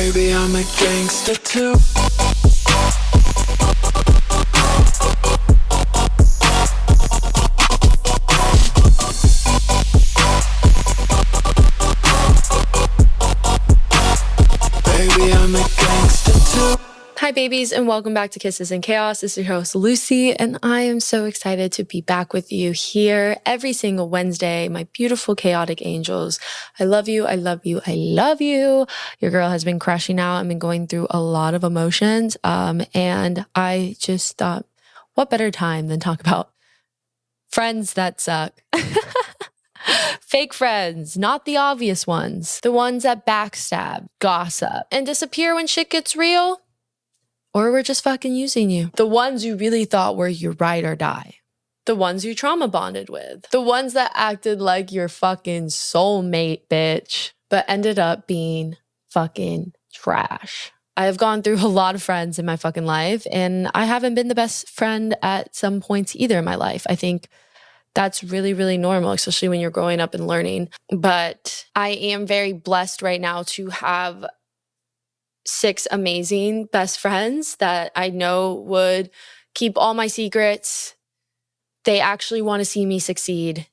Baby, I'm a gangster too. Baby, I'm a gangster too. Hi babies, and welcome back to Kisses and Chaos. This is your host Lucy, and I am so excited to be back with you here every single Wednesday, my beautiful chaotic angels. I love you, I love you, I love you. Your girl has been crashing out and been going through a lot of emotions, and I just thought, what better time than talk about friends that suck. Fake friends, not the obvious ones. The ones that backstab, gossip, and disappear when shit gets real. Or we're just fucking using you. The ones you really thought were your ride or die. The ones you trauma bonded with. The ones that acted like your fucking soulmate, bitch, but ended up being fucking trash. I have gone through a lot of friends in my fucking life, and I haven't been the best friend at some points either in my life. I think that's really, really normal, especially when you're growing up and learning. But I am very blessed right now to have 6 amazing best friends that I know would keep all my secrets. They actually want to see me succeed.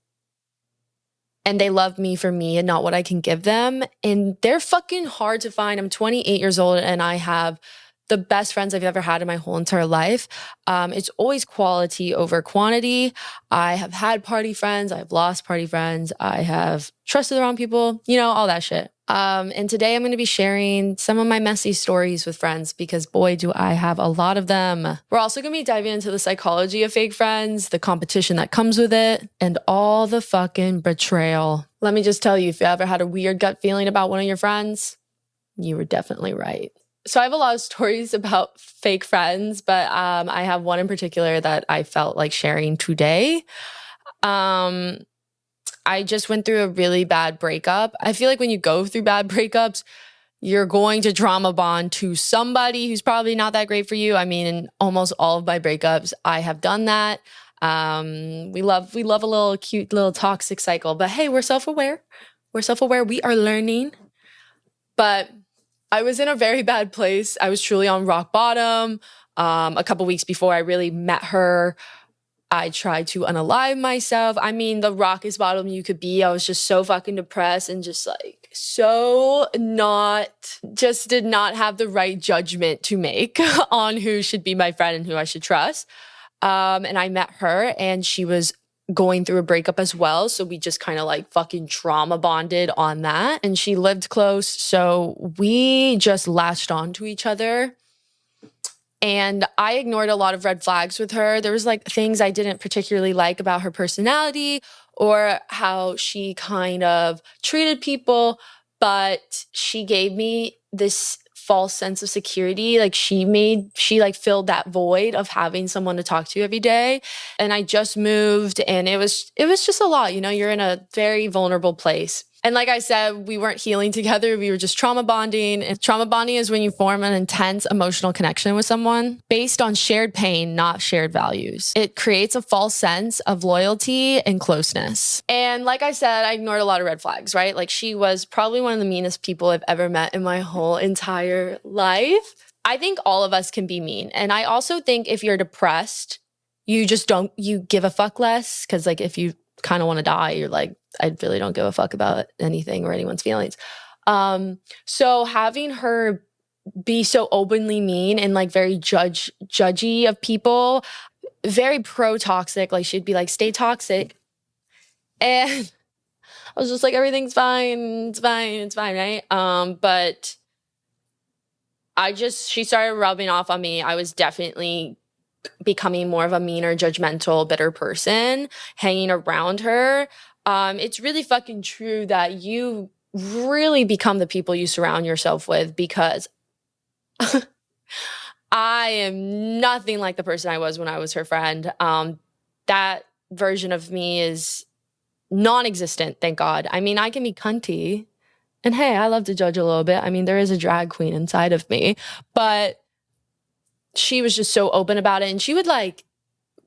And they love me for me and not what I can give them. And they're fucking hard to find. I'm 28 years old and I have the best friends I've ever had in my whole entire life. It's always quality over quantity. I have had party friends. I have lost party friends. I have trusted the wrong people, all that shit. And today I'm going to be sharing some of my messy stories with friends because boy, do I have a lot of them. We're also going to be diving into the psychology of fake friends, the competition that comes with it, and all the fucking betrayal. Let me just tell you, if you ever had a weird gut feeling about one of your friends, you were definitely right. So I have a lot of stories about fake friends, but I have one in particular that I felt like sharing today. I just went through a really bad breakup. I feel like when you go through bad breakups, you're going to trauma bond to somebody who's probably not that great for you. I mean, in almost all of my breakups, I have done that. We love a little cute little toxic cycle, but hey, we're self-aware. We are learning. But I was in a very bad place. I was truly on rock bottom. A couple weeks before I really met her, I tried to unalive myself. I mean, the rockest bottom you could be. I was just so fucking depressed and just did not have the right judgment to make on who should be my friend and who I should trust. And I met her and she was going through a breakup as well. So we just kind of fucking trauma bonded on that. And she lived close. So we just latched on to each other. And I ignored a lot of red flags with her. There was things I didn't particularly like about her personality or how she kind of treated people, but she gave me this false sense of security. She filled that void of having someone to talk to every day. And I just moved and it was just a lot. You're in a very vulnerable place. And like I said, we weren't healing together. We were just trauma bonding. And trauma bonding is when you form an intense emotional connection with someone based on shared pain, not shared values. It creates a false sense of loyalty and closeness. And like I said, I ignored a lot of red flags, right? She was probably one of the meanest people I've ever met in my whole entire life. I think all of us can be mean. And I also think if you're depressed, you give a fuck less. Because if you kind of want to die, you're I really don't give a fuck about anything or anyone's feelings. So having her be so openly mean and very judgy of people, very pro-toxic, she'd be stay toxic. And I was just everything's fine, it's fine, right? But she started rubbing off on me. I was definitely becoming more of a meaner, judgmental, bitter person hanging around her. It's really fucking true that you really become the people you surround yourself with, because I am nothing like the person I was when I was her friend. That version of me is non-existent, thank God. I mean, I can be cunty, and hey, I love to judge a little bit. I mean, there is a drag queen inside of me, but she was just so open about it, and she would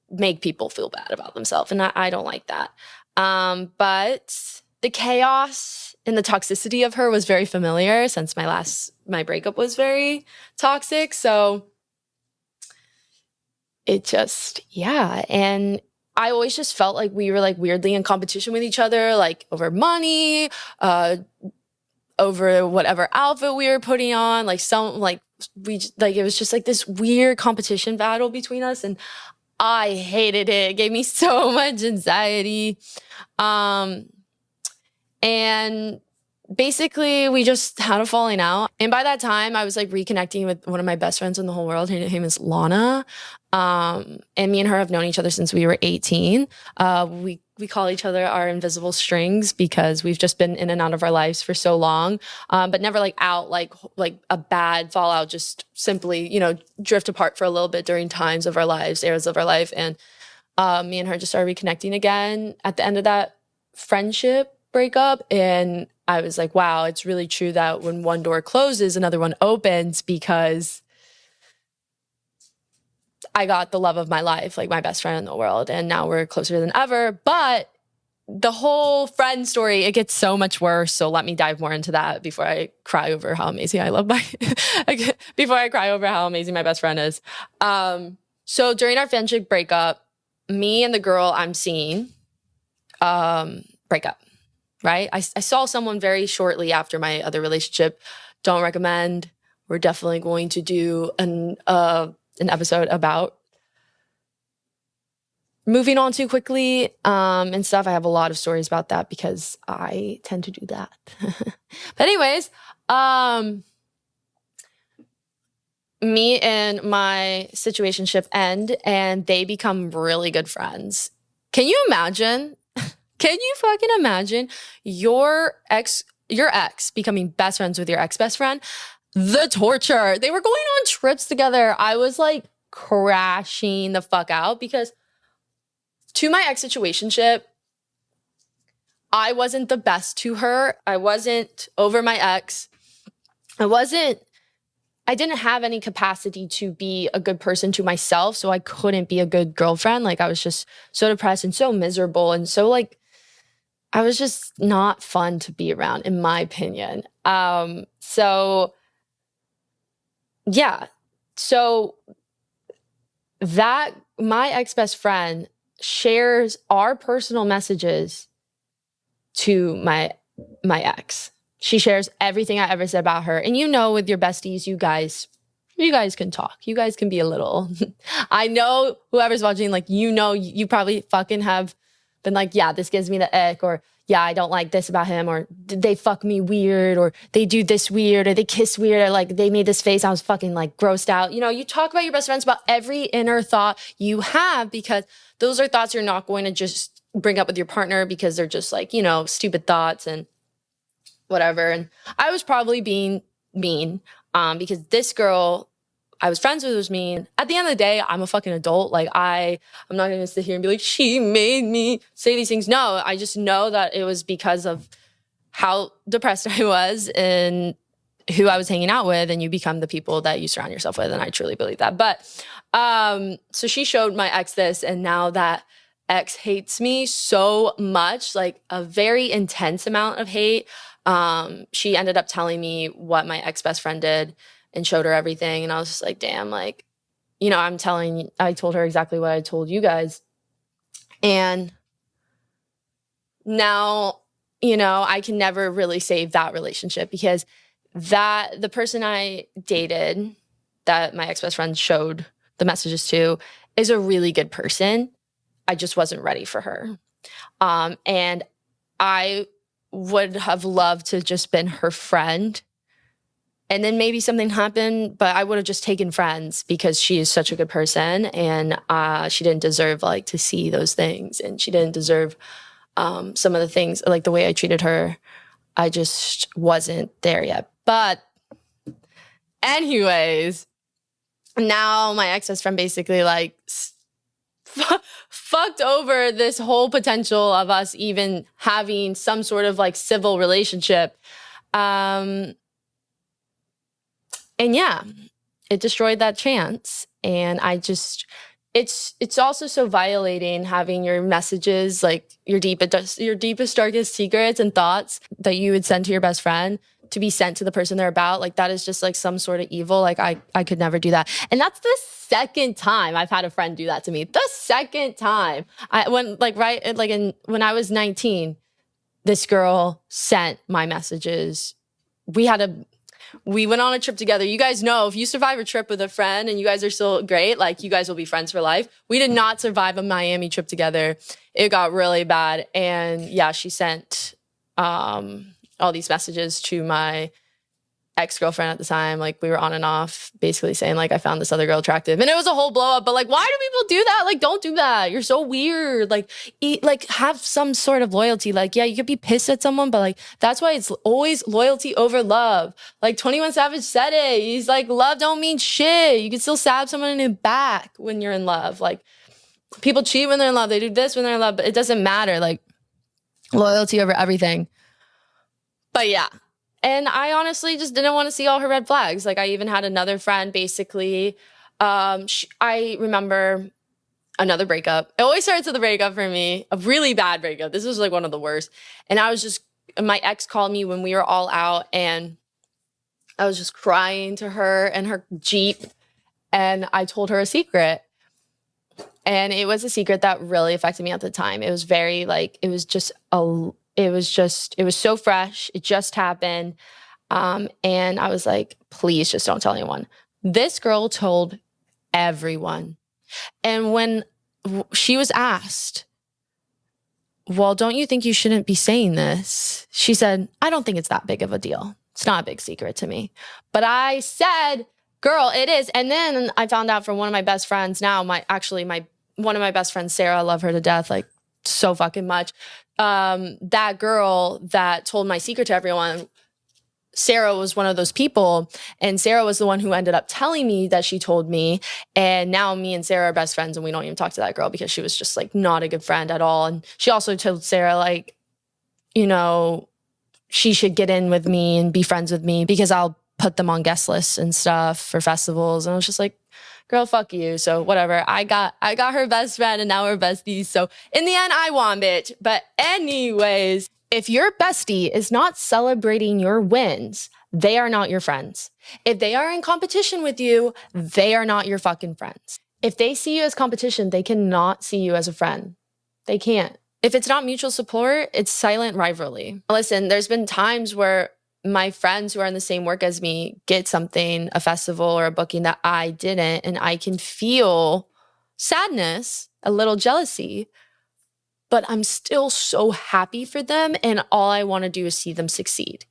make people feel bad about themselves, and I don't like that. But the chaos and the toxicity of her was very familiar since my breakup was very toxic. So it just, yeah. And I always just felt like we were like weirdly in competition with each other, like over money, over whatever outfit we were putting on, like it was just like this weird competition battle between us. And I hated it. It gave me so much anxiety. And basically we just had a falling out. And by that time I was like reconnecting with one of my best friends in the whole world. Her name is Lana. And me and her have known each other since we were 18. We call each other our invisible strings because we've just been in and out of our lives for so long. But never like out like a bad fallout, just simply, drift apart for a little bit during times of our lives, eras of our life. And me and her just started reconnecting again at the end of that friendship breakup. And I was like, wow, it's really true that when one door closes, another one opens, because I got the love of my life, like my best friend in the world. And now we're closer than ever. But the whole friend story, it gets so much worse. So let me dive more into that before I cry over how amazing before I cry over how amazing my best friend is. So during our friendship breakup, me and the girl I'm seeing, break up. Right? I saw someone very shortly after my other relationship. Don't recommend. We're definitely going to do an episode about moving on too quickly and stuff. I have a lot of stories about that because I tend to do that. But anyways, me and my situationship end and they become really good friends. Can you imagine? Can you fucking imagine your ex becoming best friends with your ex-best friend? The torture. They were going on trips together. I was like crashing the fuck out because to my ex situationship, I wasn't the best to her. I wasn't over my ex. I didn't have any capacity to be a good person to myself. So I couldn't be a good girlfriend. Like I was just so depressed and so miserable and so like, I was just not fun to be around, in my opinion. So yeah. So that my ex-best friend shares our personal messages to my ex. She shares everything I ever said about her. And with your besties, you guys can talk. You guys can be a little. I know whoever's watching, like, you probably fucking have been like, yeah, this gives me the ick, or yeah, I don't like this about him, or they fuck me weird, or they do this weird, or they kiss weird, or like they made this face, I was fucking like grossed out. You talk about your best friends about every inner thought you have, because those are thoughts you're not going to just bring up with your partner because they're just like, stupid thoughts and whatever. And I was probably being mean because this girl I was friends with was mean. At the end of the day, I'm a fucking adult. Like I'm not gonna sit here and be like, she made me say these things. No, I just know that it was because of how depressed I was and who I was hanging out with, and you become the people that you surround yourself with. And I truly believe that. But so she showed my ex this, and now that ex hates me so much, like a very intense amount of hate. She ended up telling me what my ex-best friend did and showed her everything. And I was just like, damn, like, I told her exactly what I told you guys. And now, I can never really save that relationship because the person I dated that my ex-best friend showed the messages to is a really good person. I just wasn't ready for her. And I would have loved to just been her friend. And then maybe something happened, but I would have just taken friends because she is such a good person, and she didn't deserve like to see those things, and she didn't deserve some of the things, like the way I treated her. I just wasn't there yet. But anyways, now my ex-best friend basically like fucked over this whole potential of us even having some sort of like civil relationship. And yeah, it destroyed that chance. And I just it's also so violating having your messages, like your deepest, darkest secrets and thoughts that you would send to your best friend to be sent to the person they're about. Like that is just like some sort of evil. Like I could never do that. And that's the second time I've had a friend do that to me. The second time when I was 19, this girl sent my messages. We went on a trip together. You guys know if you survive a trip with a friend and you guys are still great, like you guys will be friends for life. We did not survive a Miami trip together. It got really bad. And yeah, she sent all these messages to my ex-girlfriend at the time. Like we were on and off, basically saying like I found this other girl attractive. And it was a whole blow up. But like, why do people do that? Like, don't do that. You're so weird. Like, have some sort of loyalty. Like, yeah, you could be pissed at someone, but like that's why it's always loyalty over love. Like 21 Savage said it. He's like, love don't mean shit. You can still stab someone in the back when you're in love. Like people cheat when they're in love. They do this when they're in love, but it doesn't matter. Like loyalty over everything. But yeah. And I honestly just didn't want to see all her red flags. Like I even had another friend, basically. I remember another breakup. It always starts with a breakup for me, a really bad breakup. This was like one of the worst. And my ex called me when we were all out and I was just crying to her in her Jeep. And I told her a secret. And it was a secret that really affected me at the time. It was very like, it was so fresh. It just happened. And I was like, please just don't tell anyone. This girl told everyone. And when she was asked, well, don't you think you shouldn't be saying this? She said, I don't think it's that big of a deal. It's not a big secret to me. But I said, girl, it is. And then I found out from one of my best friends now, one of my best friends, Sarah, I love her to death, like so fucking much. That girl that told my secret to everyone, Sarah was one of those people, and Sarah was the one who ended up telling me that she told me. And now me and Sarah are best friends, and we don't even talk to that girl because she was just like not a good friend at all. And she also told Sarah, like, you know, she should get in with me and be friends with me because I'll put them on guest lists and stuff for festivals. And I was just like, girl, fuck you. So whatever. I got her best friend and now we're besties. So in the end, I won, bitch. But anyways, if your bestie is not celebrating your wins, they are not your friends. If they are in competition with you, they are not your fucking friends. If they see you as competition, they cannot see you as a friend. They can't. If it's not mutual support, it's silent rivalry. Listen, there's been times where my friends who are in the same work as me get something, a festival or a booking that I didn't, and I can feel sadness, a little jealousy, but I'm still so happy for them, and all I want to do is see them succeed,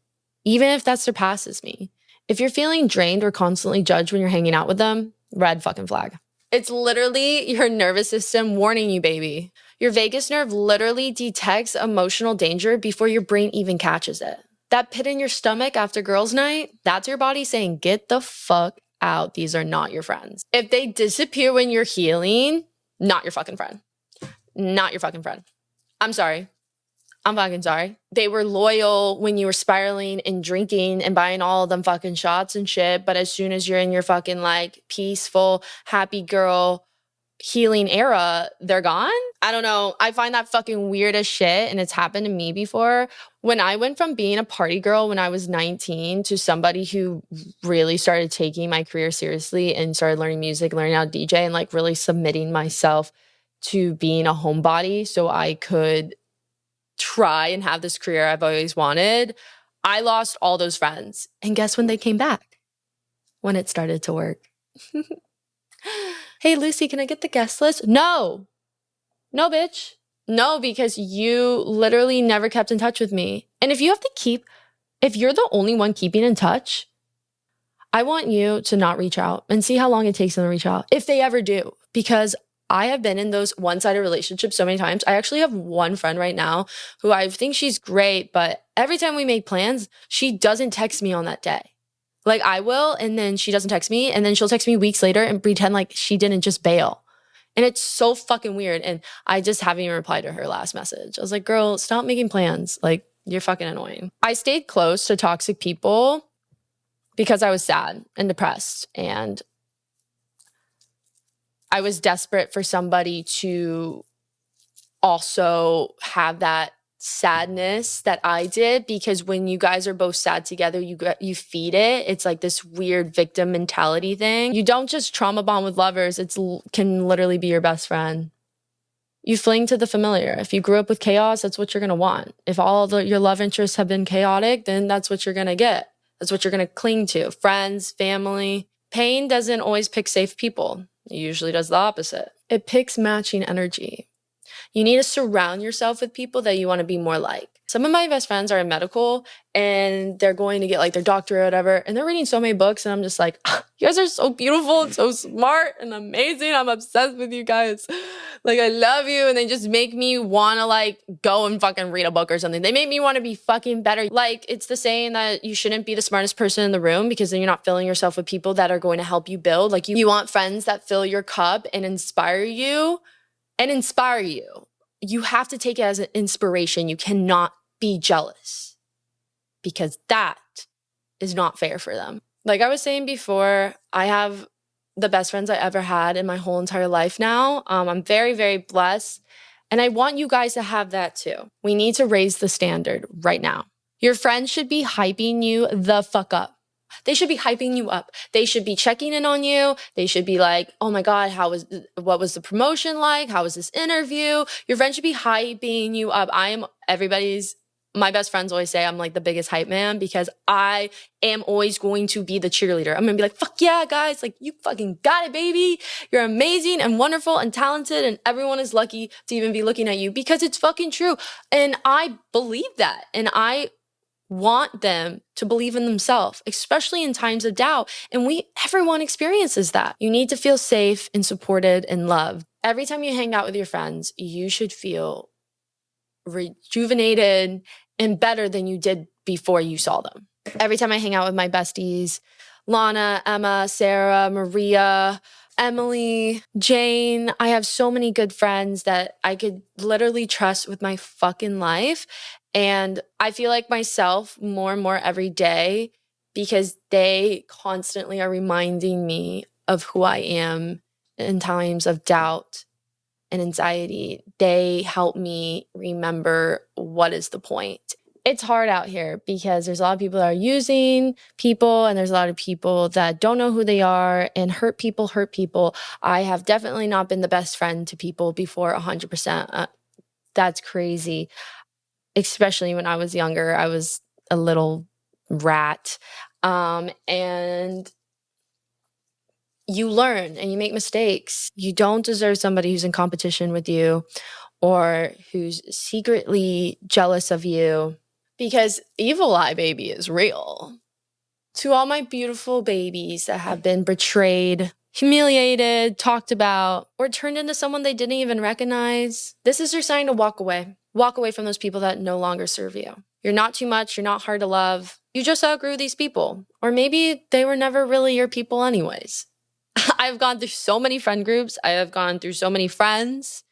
even if that surpasses me. If you're feeling drained or constantly judged when you're hanging out with them, red fucking flag. It's literally your nervous system warning you, baby. Your vagus nerve literally detects emotional danger before your brain even catches it. That pit in your stomach after girls' night, that's your body saying, get the fuck out. These are not your friends. If they disappear when you're healing, not your fucking friend. Not your fucking friend. I'm sorry. I'm fucking sorry. They were loyal when you were spiraling and drinking and buying all of them fucking shots and shit. But as soon as you're in your fucking like peaceful, happy girl healing era, they're gone. I don't know. I find that fucking weird as shit. And it's happened to me before. When I went from being a party girl when I was 19 to somebody who really started taking my career seriously and started learning music, learning how to DJ, and like really submitting myself to being a homebody so I could try and have this career I've always wanted, I lost all those friends. And guess when they came back? When it started to work. Hey, Lucy, can I get the guest list? No, bitch. No, because you literally never kept in touch with me. And if you're the only one keeping in touch, I want you to not reach out and see how long it takes them to reach out, if they ever do. Because I have been in those one-sided relationships so many times. I actually have one friend right now who I think she's great, but every time we make plans, she doesn't text me on that day. Like I will, and then she doesn't text me, and then she'll text me weeks later and pretend like she didn't just bail. And it's so fucking weird. And I just haven't even replied to her last message. I was like, girl, stop making plans. Like, you're fucking annoying. I stayed close to toxic people because I was sad and depressed. And I was desperate for somebody to also have that sadness that I did, because when you guys are both sad together, you feed it. It's like this weird victim mentality thing. You don't just trauma bond with lovers. Can literally be your best friend. You fling to the familiar. If you grew up with chaos, that's what you're going to want. If your love interests have been chaotic, then that's what you're going to get. That's what you're going to cling to. Friends, family. Pain doesn't always pick safe people. It usually does the opposite. It picks matching energy. You need to surround yourself with people that you want to be more like. Some of my best friends are in medical and they're going to get like their doctorate or whatever, and they're reading so many books, and I'm just like, you guys are so beautiful and so smart and amazing. I'm obsessed with you guys. Like, I love you. And they just make me want to like go and fucking read a book or something. They make me want to be fucking better. Like, it's the saying that you shouldn't be the smartest person in the room, because then you're not filling yourself with people that are going to help you build. Like, you want friends that fill your cup and inspire you. You have to take it as an inspiration. You cannot be jealous, because that is not fair for them. Like I was saying before, I have the best friends I ever had in my whole entire life now. I'm very, very blessed. And I want you guys to have that too. We need to raise the standard right now. Your friends should be hyping you the fuck up. They should be hyping you up. They should be checking in on you. They should be like, oh my God, what was the promotion like? How was this interview? Your friend should be hyping you up. My best friends always say I'm like the biggest hype man, because I am always going to be the cheerleader. I'm going to be like, fuck yeah, guys. Like, you fucking got it, baby. You're amazing and wonderful and talented, and everyone is lucky to even be looking at you, because it's fucking true. And I believe that. And I want them to believe in themselves, especially in times of doubt. And everyone experiences that. You need to feel safe and supported and loved. Every time you hang out with your friends, you should feel rejuvenated and better than you did before you saw them. Every time I hang out with my besties, Lana, Emma, Sarah, Maria, Emily, Jane, I have so many good friends that I could literally trust with my fucking life. And I feel like myself more and more every day, because they constantly are reminding me of who I am in times of doubt and anxiety. They help me remember what is the point. It's hard out here because there's a lot of people that are using people, and there's a lot of people that don't know who they are, and hurt people. I have definitely not been the best friend to people before 100%. That's crazy. Especially when I was younger, I was a little rat. And you learn and you make mistakes. You don't deserve somebody who's in competition with you or who's secretly jealous of you, because evil eye baby is real. To all my beautiful babies that have been betrayed, humiliated, talked about, or turned into someone they didn't even recognize, this is your sign to walk away. Walk away from those people that no longer serve you. You're not too much. You're not hard to love. You just outgrew these people. Or maybe they were never really your people anyways. I've gone through so many friend groups. I have gone through so many friends.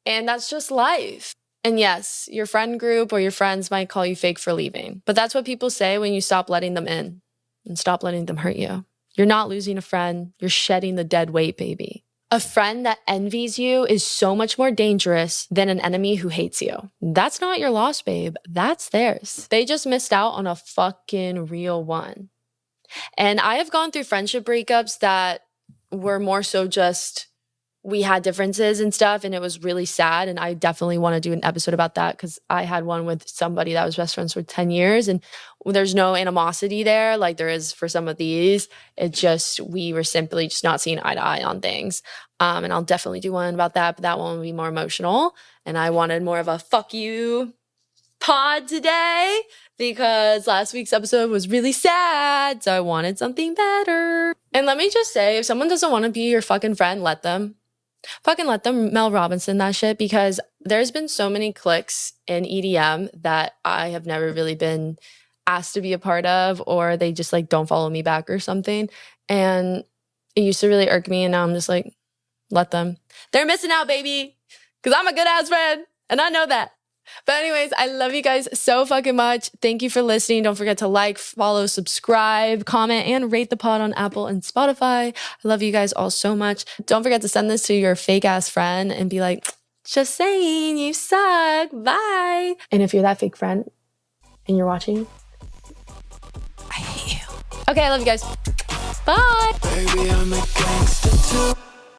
And that's just life. And yes, your friend group or your friends might call you fake for leaving. But that's what people say when you stop letting them in and stop letting them hurt you. You're not losing a friend. You're shedding the dead weight, baby. A friend that envies you is so much more dangerous than an enemy who hates you. That's not your loss, babe. That's theirs. They just missed out on a fucking real one. And I have gone through friendship breakups that were more so just we had differences and stuff, and it was really sad. And I definitely want to do an episode about that, because I had one with somebody that was best friends for 10 years, and there's no animosity there like there is for some of these. We were simply just not seeing eye to eye on things. And I'll definitely do one about that, but that one will be more emotional. And I wanted more of a fuck you pod today, because last week's episode was really sad. So I wanted something better. And let me just say, if someone doesn't want to be your fucking friend, let them. Fucking let them Mel Robinson that shit, because there's been so many cliques in EDM that I have never really been asked to be a part of, or they just like don't follow me back or something. And it used to really irk me, and now I'm just like, let them. They're missing out, baby, because I'm a good ass friend, and I know that. But anyways, I love you guys so fucking much. Thank you for listening. Don't forget to like, follow, subscribe, comment, and rate the pod on Apple and Spotify. I love you guys all so much. Don't forget to send this to your fake ass friend and be like, just saying, you suck. Bye. And if you're that fake friend and you're watching, I hate you. Okay, I love you guys. Bye.